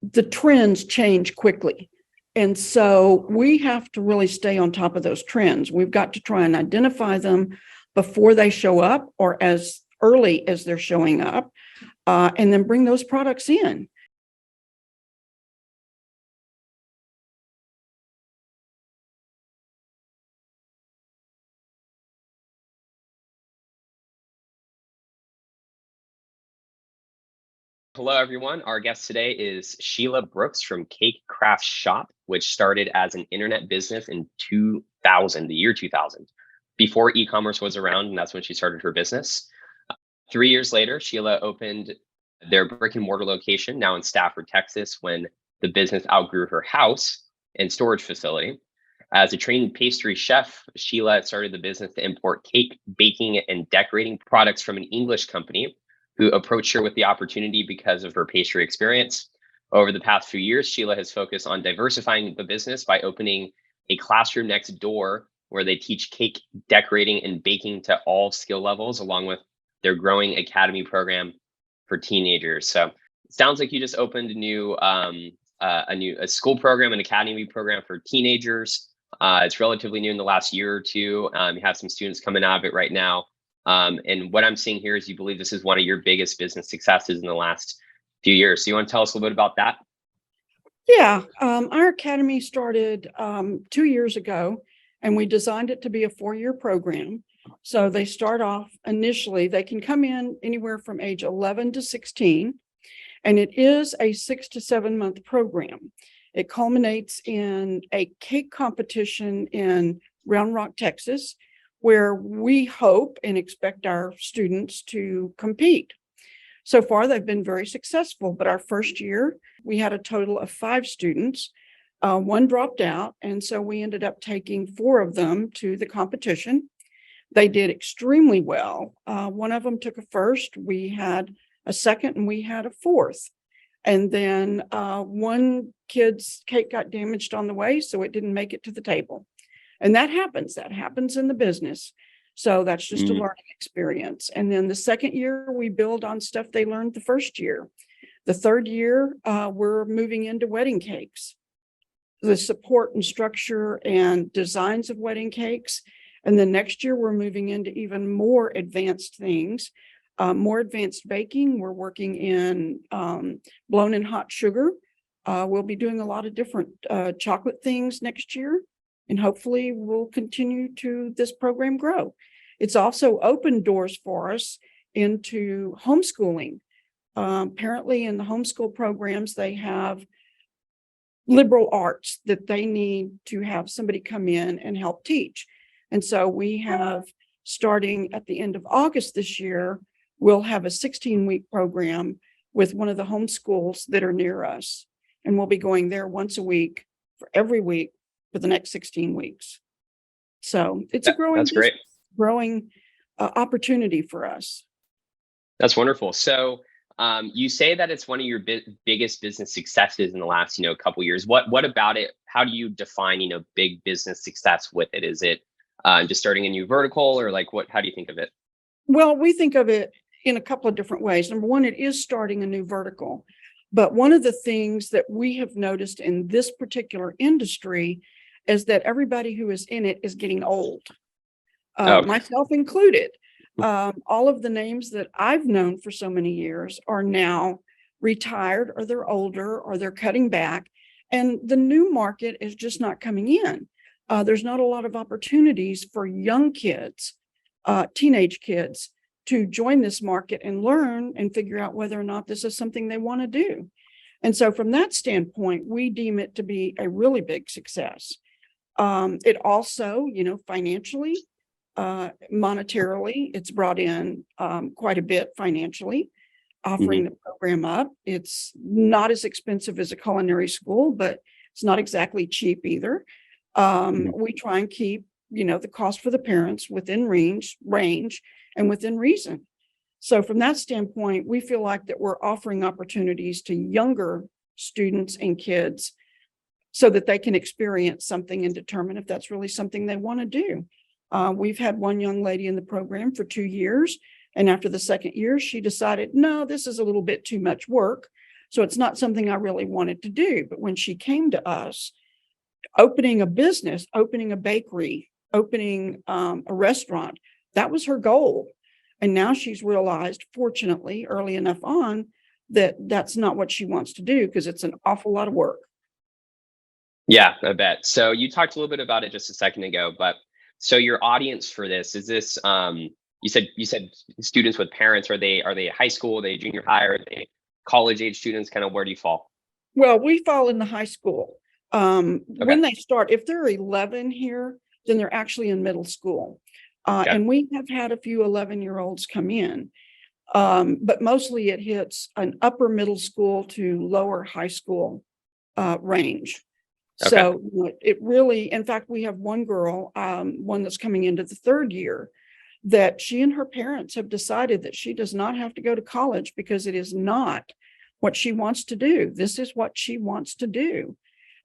the trends change quickly. And so we have to really stay on top of those trends. We've got to try and identify them before they show up or as early as they're showing up, and then bring those products in. Hello, everyone. Our guest today is Sheila Brooks from Craft Shoppe, which started as an internet business in 2000, the year 2000, before e-commerce was around, and that's when she started her business. 3 years later, Sheila opened their brick and mortar location, now in Stafford, Texas, when the business outgrew her house and storage facility. As a trained pastry chef, Sheila started the business to import cake, baking, and decorating products from an English company who approached her with the opportunity because of her pastry experience. Over the past few years, Sheila has focused on diversifying the business by opening a classroom next door where they teach cake, decorating, and baking to all skill levels, along with their growing academy program for teenagers. So it sounds like you just opened a school program, an academy program for teenagers. It's relatively new in the last year or two. You have some students coming out of it right now. And what I'm seeing here is you believe this is one of your biggest business successes in the last few years. So you want to tell us a little bit about that? Yeah, our academy started 2 years ago, and we designed it to be a 4-year program. So they start off initially, they can come in anywhere from age 11 to 16, and it is a 6 to 7 month program. It culminates in a cake competition in Round Rock, Texas, where we hope and expect our students to compete. So far, they've been very successful, but our first year, we had a total of 5 students. One dropped out, and so we ended up taking 4 of them to the competition. They did extremely well. One of them took a first, we had a second, and we had a fourth. And then one kid's cake got damaged on the way, so it didn't make it to the table. And that happens in the business. So that's just a learning experience. And then the second year, we build on stuff they learned the first year. The third year, we're moving into wedding cakes, the support and structure and designs of wedding cakes. And then next year, we're moving into even more advanced things, more advanced baking. We're working in blown in hot sugar. We'll be doing a lot of different chocolate things next year. And hopefully we'll continue to this program grow. It's also opened doors for us into homeschooling. Apparently in the homeschool programs, they have liberal arts that they need to have somebody come in and help teach. And so we have, starting at the end of August this year, we'll have a 16-week program with one of the homeschools that are near us. And we'll be going there once a week for every week for the next 16 weeks. So it's a growing opportunity for us. That's wonderful. So you say that it's one of your biggest business successes in the last, couple years. What about it? How do you define, big business success with it? Is it just starting a new vertical, or how do you think of it? Well, we think of it in a couple of different ways. Number one, it is starting a new vertical. But one of the things that we have noticed in this particular industry is that everybody who is in it is getting old, myself included. All of the names that I've known for so many years are now retired, or they're older, or they're cutting back. And the new market is just not coming in. There's not a lot of opportunities for young kids, teenage kids, to join this market and learn and figure out whether or not this is something they want to do. And so from that standpoint, we deem it to be a really big success. It also, financially, monetarily, it's brought in quite a bit financially, offering the program up. It's not as expensive as a culinary school, but it's not exactly cheap either. We try and keep, the cost for the parents within range and within reason. So from that standpoint, we feel like that we're offering opportunities to younger students and kids so that they can experience something and determine if that's really something they want to do. We've had one young lady in the program for 2 years, and after the second year, she decided, no, this is a little bit too much work. So it's not something I really wanted to do. But when she came to us, opening a business, opening a bakery, opening a restaurant, that was her goal. And now she's realized, fortunately, early enough on, that that's not what she wants to do because it's an awful lot of work. Yeah, I bet. So you talked a little bit about it just a second ago, but so your audience for this is this you said students with parents, are they high school, are they junior high, are they college age students? Kind of where do you fall? Well, we fall in the high school. Okay. When they start, if they're 11 here, then they're actually in middle school. Okay. And we have had a few 11-year-olds come in, but mostly it hits an upper middle school to lower high school range. Okay. So it really, in fact, we have one girl, one that's coming into the third year, that she and her parents have decided that she does not have to go to college because it is not what she wants to do. This is what she wants to do.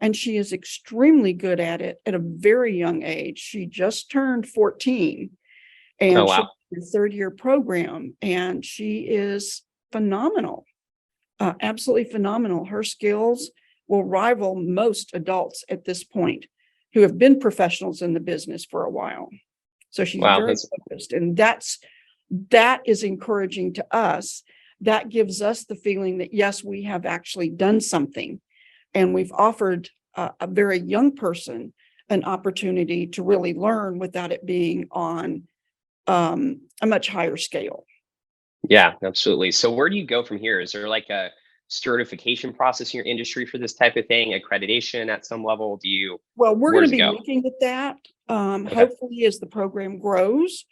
And she is extremely good at it at a very young age. She just turned 14 Oh and she's wow. in a third year program, and she is phenomenal, absolutely phenomenal. Her skills will rival most adults at this point who have been professionals in the business for a while. So she's Wow. very That's focused, and that is encouraging to us. That gives us the feeling that yes, we have actually done something, and we've offered a very young person an opportunity to really learn without it being on a much higher scale. yeah, absolutely. So where do you go from here? Is there like a certification process in your industry for this type of thing, accreditation at some level? Well, we're Where going does to it be go? looking at that, Okay. hopefully as the program grows.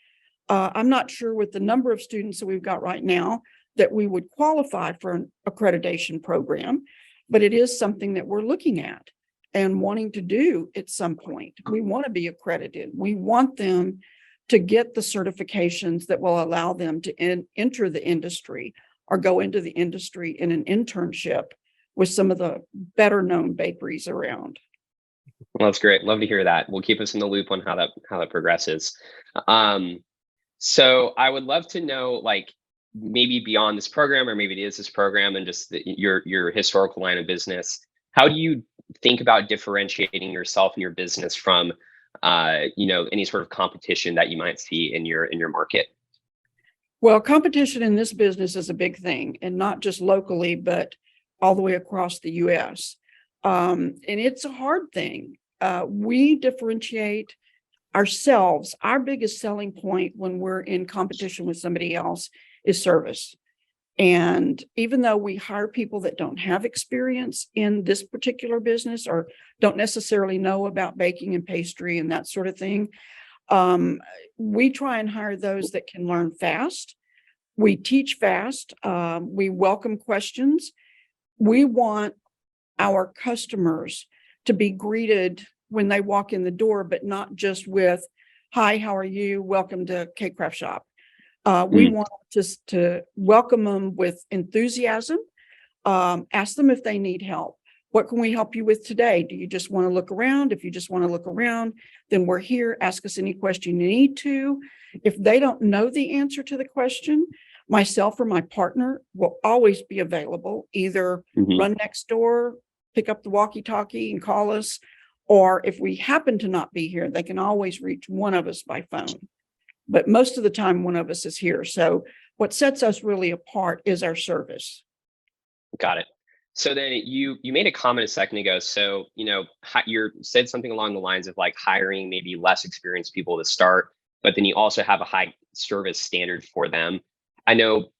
I'm not sure with the number of students that we've got right now that we would qualify for an accreditation program, but it is something that we're looking at and wanting to do at some point. We want to be accredited. We want them to get the certifications that will allow them to enter the industry or go into the industry in an internship with some of the better known bakeries around. Well, that's great. Love to hear that. We'll keep us in the loop on how that progresses. Um, so I would love to know, like, maybe beyond this program, or maybe it is this program, and just your historical line of business. How do you think about differentiating yourself and your business from, any sort of competition that you might see in your market? Well, competition in this business is a big thing, and not just locally, but all the way across the US. And it's a hard thing. We differentiate ourselves. Our biggest selling point when we're in competition with somebody else is service. And even though we hire people that don't have experience in this particular business or don't necessarily know about baking and pastry and that sort of thing, um, we try and hire those that can learn fast. We teach fast. We welcome questions. We want our customers to be greeted when they walk in the door, but not just with, "Hi, how are you? Welcome to Craft Shop." We Mm, want just to welcome them with enthusiasm, ask them if they need help. What can we help you with today? Do you just want to look around? If you just want to look around, then we're here. Ask us any question you need to. If they don't know the answer to the question, myself or my partner will always be available. Either mhm. run next door, pick up the walkie-talkie and call us, or if we happen to not be here, they can always reach one of us by phone. But most of the time, one of us is here. So what sets us really apart is our service. Got it. So then you made a comment a second ago. So you said something along the lines of like hiring maybe less experienced people to start, but then you also have a high service standard for them. I know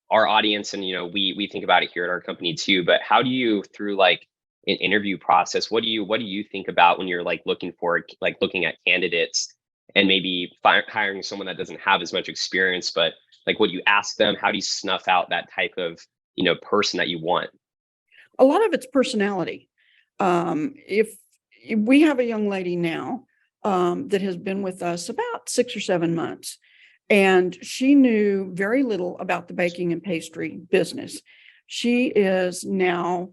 our audience, and we think about it here at our company too. But how do you, through like an interview process, what do you think about when you're like looking at candidates and maybe hiring someone that doesn't have as much experience, but like what you ask them? How do you snuff out that type of person that you want? A lot of it's personality. If we have a young lady now that has been with us about 6 or 7 months, and she knew very little about the baking and pastry business. She is now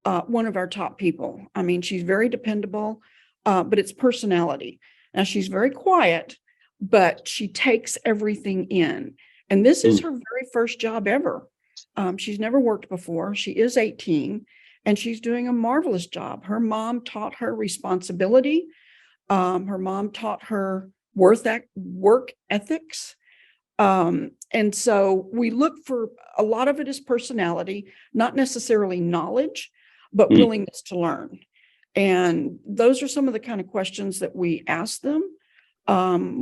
one of our top people. I mean, she's very dependable, but it's personality. Now, she's very quiet, but she takes everything in. And this is Mm, her very first job ever. She's never worked before. She is 18 and she's doing a marvelous job. Her mom taught her responsibility. Her mom taught her work ethics. And so we look for a lot of it is personality, not necessarily knowledge, but willingness to learn. And those are some of the kind of questions that we ask them.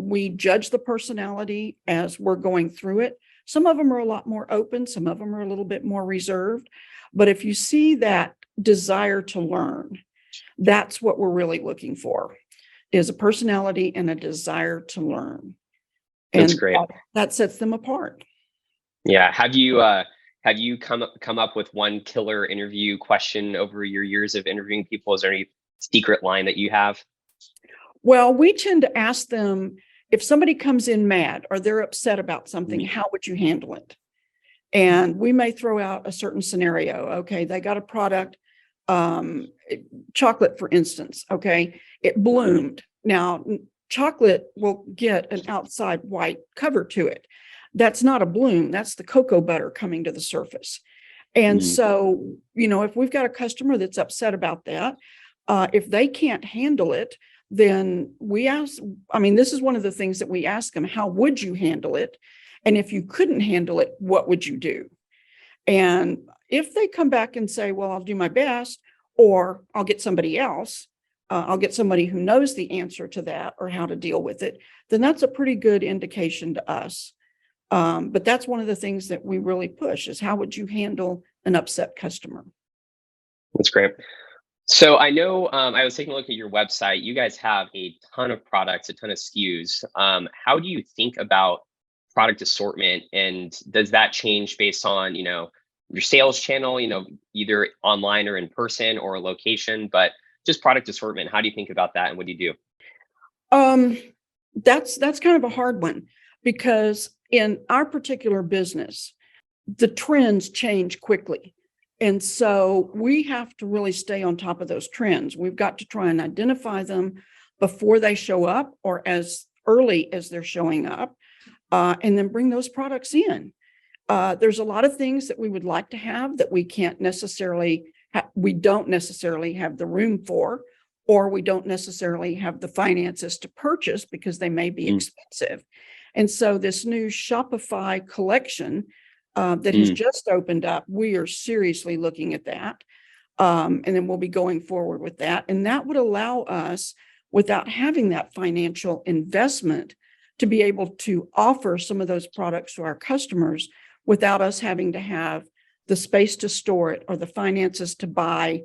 We judge the personality as we're going through it. Some of them are a lot more open. Some of them are a little bit more reserved. But if you see that desire to learn, that's what we're really looking for, is a personality and a desire to learn. That's And great. that sets them apart. Yeah. Have you come up with one killer interview question over your years of interviewing people? Is there any secret line that you have? Well, we tend to ask them, if somebody comes in mad or they're upset about something, how would you handle it? And we may throw out a certain scenario. Okay, they got a product, chocolate, for instance. Okay, it bloomed. Now, chocolate will get an outside white cover to it. That's not a bloom. That's the cocoa butter coming to the surface. And so, if we've got a customer that's upset about that, if they can't handle it, then we ask, this is one of the things that we ask them, how would you handle it? And if you couldn't handle it, what would you do? And if they come back and say, well, I'll do my best, or I'll get somebody else, I'll get somebody who knows the answer to that or how to deal with it, then that's a pretty good indication to us. But that's one of the things that we really push, is how would you handle an upset customer? That's great. So I know I was taking a look at your website. You guys have a ton of products, a ton of SKUs. How do you think about product assortment, and does that change based on your sales channel, either online or in person or location? But just product assortment, how do you think about that, and what do you do? That's kind of a hard one, because in our particular business, the trends change quickly. And so we have to really stay on top of those trends. We've got to try and identify them before they show up or as early as they're showing up, and then bring those products in. There's a lot of things that we would like to have that we can't necessarily, we don't necessarily have the room for, or we don't necessarily have the finances to purchase because they may be expensive. And so this new Shopify collection that has just opened up, we are seriously looking at that. And then we'll be going forward with that. And that would allow us, without having that financial investment, to be able to offer some of those products to our customers without us having to have the space to store it or the finances to buy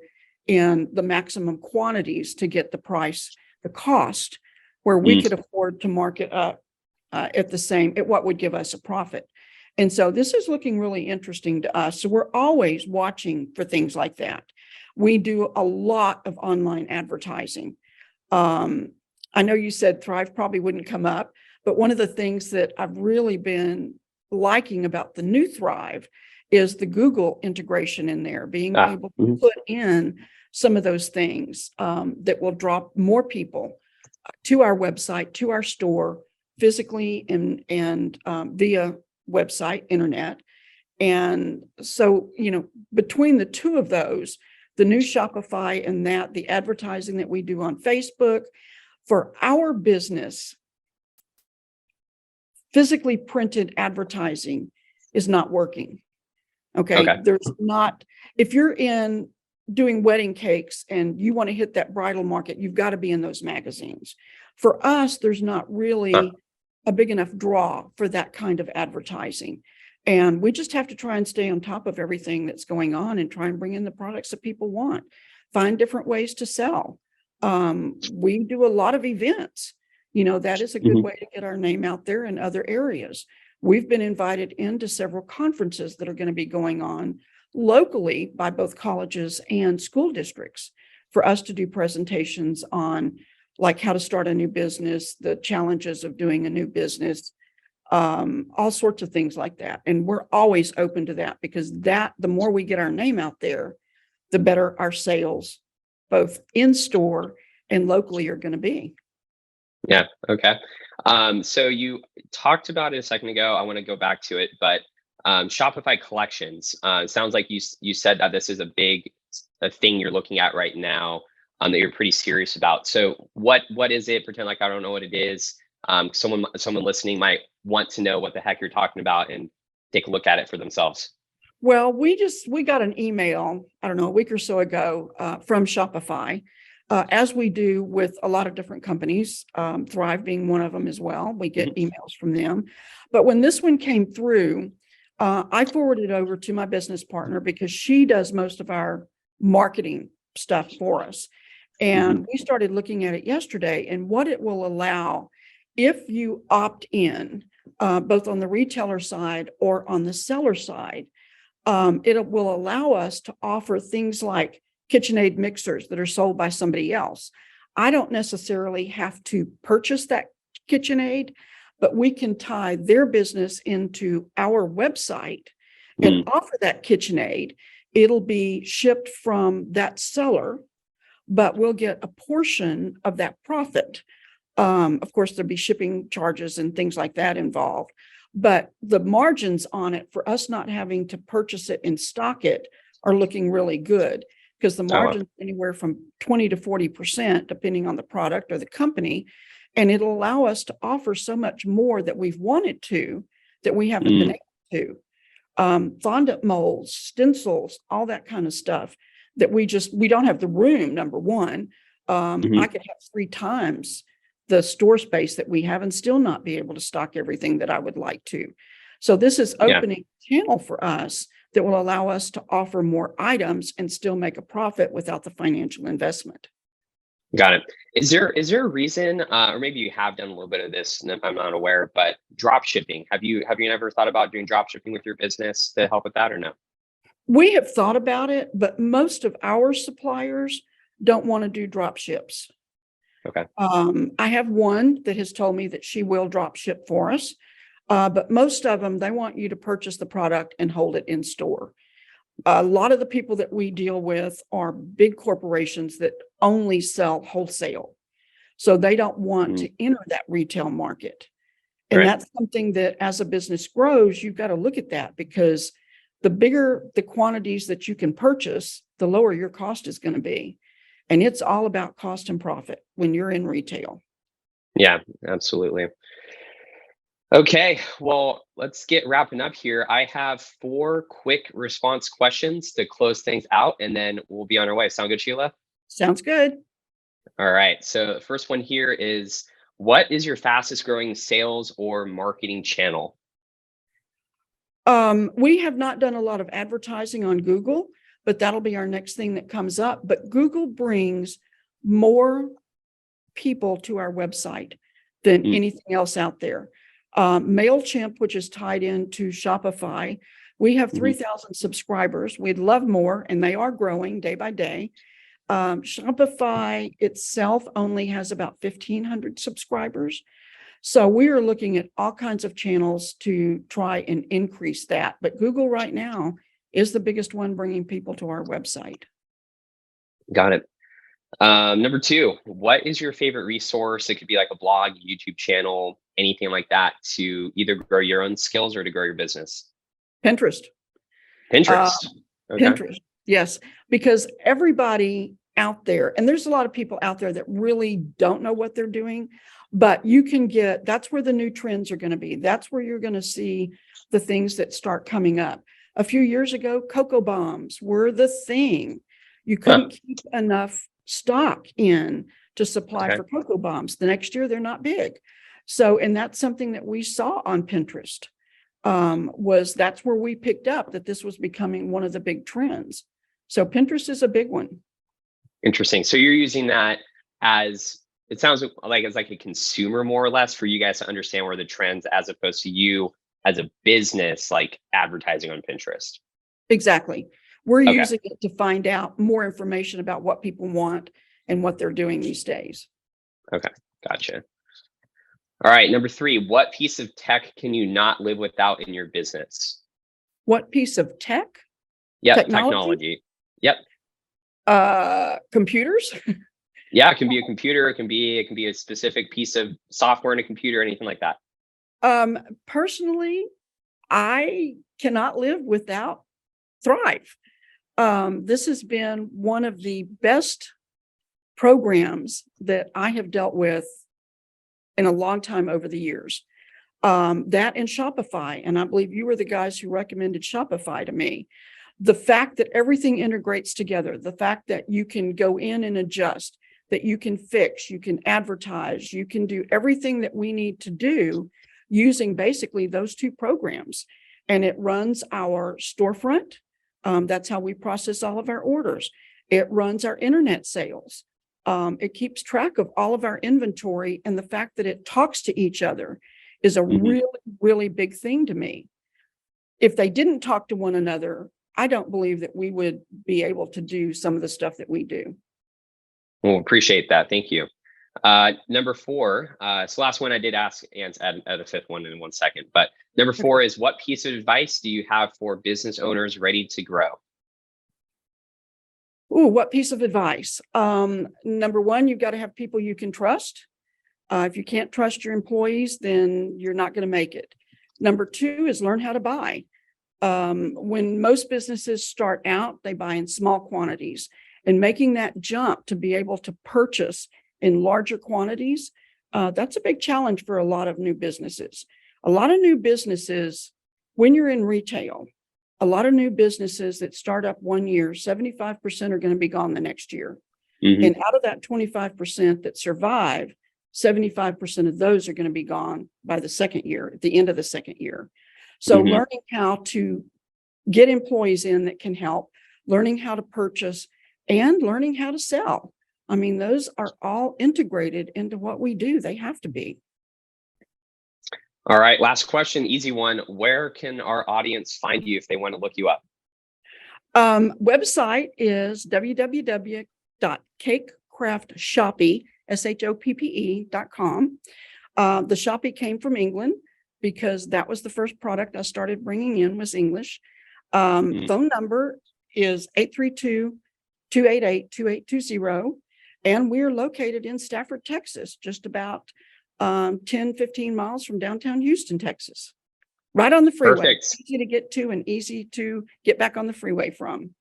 in the maximum quantities to get the cost, where we could afford to mark it up at what would give us a profit. And so this is looking really interesting to us. So we're always watching for things like that. We do a lot of online advertising. I know you said Thrive probably wouldn't come up, but one of the things that I've really been liking about the new Thrive is the Google integration in there, being able to put in some of those things that will draw more people to our website, to our store, physically and via website, internet. And so, between the two of those, the new Shopify and the advertising that we do on Facebook, for our business, physically printed advertising is not working. Okay. There's not, if you're in doing wedding cakes and you want to hit that bridal market, you've got to be in those magazines. For us, there's not really a big enough draw for that kind of advertising. And we just have to try and stay on top of everything that's going on and try and bring in the products that people want, find different ways to sell. We do a lot of events. That is a good way to get our name out there in other areas. We've been invited into several conferences that are going to be going on locally by both colleges and school districts for us to do presentations on, like, how to start a new business, the challenges of doing a new business, all sorts of things like that. And we're always open to that, because the more we get our name out there, the better our sales, both in store and locally, are going to be. Yeah. Okay. So you talked about it a second ago. I want to go back to it, but Shopify collections. It sounds like you said that this is a thing you're looking at right now, that you're pretty serious about. So what is it? Pretend like I don't know what it is. Someone listening might want to know what the heck you're talking about and take a look at it for themselves. Well, we got an email, I don't know, a week or so ago, from Shopify, as we do with a lot of different companies, Thrive being one of them as well. We get emails from them. But when this one came through, I forwarded it over to my business partner because she does most of our marketing stuff for us. And we started looking at it yesterday and what it will allow if you opt in, both on the retailer side or on the seller side. It will allow us to offer things like KitchenAid mixers that are sold by somebody else. I don't necessarily have to purchase that KitchenAid, but we can tie their business into our website and offer that KitchenAid. It'll be shipped from that seller, but we'll get a portion of that profit. Of course, there'll be shipping charges and things like that involved. But the margins on it for us not having to purchase it and stock it are looking really good because the margins anywhere from 20 to 40%, depending on the product or the company. And it'll allow us to offer so much more that we've wanted to, that we haven't been able to. Fondant molds, stencils, all that kind of stuff that we don't have the room, number one. I could have 3 times the store space that we have and still not be able to stock everything that I would like to. So this is opening a channel for us that will allow us to offer more items and still make a profit without the financial investment. Got it. Is there a reason, or maybe you have done a little bit of this, and I'm not aware, but drop shipping? Have you ever thought about doing drop shipping with your business to help with that, or no? We have thought about it, but most of our suppliers don't want to do drop ships. Okay. I have one that has told me that she will drop ship for us, but most of them, they want you to purchase the product and hold it in store. A lot of the people that we deal with are big corporations that only sell wholesale. So they don't want to enter that retail market. And that's something that as a business grows, you've got to look at that because the bigger the quantities that you can purchase, the lower your cost is going to be. And it's all about cost and profit when you're in retail. Yeah, absolutely. Okay, well, let's get wrapping up here. I have 4 quick response questions to close things out, and then we'll be on our way. Sound good, Sheila? Sounds good. All right. So the first one here is, what is your fastest growing sales or marketing channel? We have not done a lot of advertising on Google, but that'll be our next thing that comes up. But Google brings more people to our website than anything else out there. MailChimp, which is tied into Shopify, we have 3,000 subscribers. We'd love more, and they are growing day by day. Shopify itself only has about 1,500 subscribers. So we are looking at all kinds of channels to try and increase that. But Google right now is the biggest one bringing people to our website. Got it. Number 2, what is your favorite resource? It could be like a blog, YouTube channel, anything like that, to either grow your own skills or to grow your business. Pinterest. Pinterest. Okay. Pinterest. Yes, because everybody out there, and there's a lot of people out there that really don't know what they're doing, but you can that's where the new trends are going to be. That's where you're going to see the things that start coming up. A few years ago, cocoa bombs were the thing. You couldn't keep enough stock in to supply for cocoa bombs. The next year, they're not big. So, and that's something that we saw on Pinterest, that's where we picked up that this was becoming one of the big trends. So Pinterest is a big one. Interesting. So you're using that as, it sounds like it's like a consumer more or less for you guys to understand where the trends, as opposed to you as a business, like advertising on Pinterest. Exactly. We're using it to find out more information about what people want and what they're doing these days. Okay. Gotcha. All right. Number 3, what piece of tech can you not live without in your business? What piece of tech? Yeah, technology. Yep. Computers. Yeah, it can be a computer. It can be a specific piece of software in a computer, anything like that. Personally, I cannot live without Thrive. This has been one of the best programs that I have dealt with in a long time over the years. That and Shopify, and I believe you were the guys who recommended Shopify to me. The fact that everything integrates together, the fact that you can go in and adjust, that you can fix, you can advertise, you can do everything that we need to do using basically those two programs. And it runs our storefront. That's how we process all of our orders. It runs our internet sales. It keeps track of all of our inventory, and the fact that it talks to each other is a really, really big thing to me. If they didn't talk to one another, I don't believe that we would be able to do some of the stuff that we do. Well, appreciate that. Thank you. Number 4, so last one I did ask, and add a 5th one in 1 second, but number 4 is, what piece of advice do you have for business owners ready to grow? Ooh, what piece of advice? Number 1, you've got to have people you can trust. If you can't trust your employees, then you're not going to make it. Number 2 is learn how to buy. When most businesses start out, they buy in small quantities, and making that jump to be able to purchase in larger quantities, that's a big challenge for a lot of new businesses. A lot of new businesses, when you're in retail, a lot of new businesses that start up 1 year, 75% are going to be gone the next year. And out of that 25% that survive, 75% of those are going to be gone by the second year, at the end of the second year. So learning how to get employees in that can help, learning how to purchase, and learning how to sell. I mean, those are all integrated into what we do. They have to be. All right, last question, easy one. Where can our audience find you if they want to look you up? Website is www.cakecraftshoppe, shoppe.com. The Shoppe came from England because that was the first product I started bringing in, was English. Phone number is 832-288-2820. And we're located in Stafford, Texas, just about 10-15 miles from downtown Houston, Texas. Right on the freeway. Perfect. Easy to get to and easy to get back on the freeway from.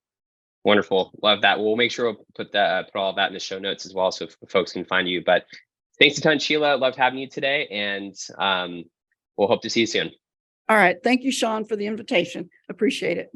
Wonderful. Love that. We'll make sure we'll put all that in the show notes as well, so folks can find you. But thanks a ton, Sheila. Loved having you today, and we'll hope to see you soon. All right. Thank you, Sean, for the invitation. Appreciate it.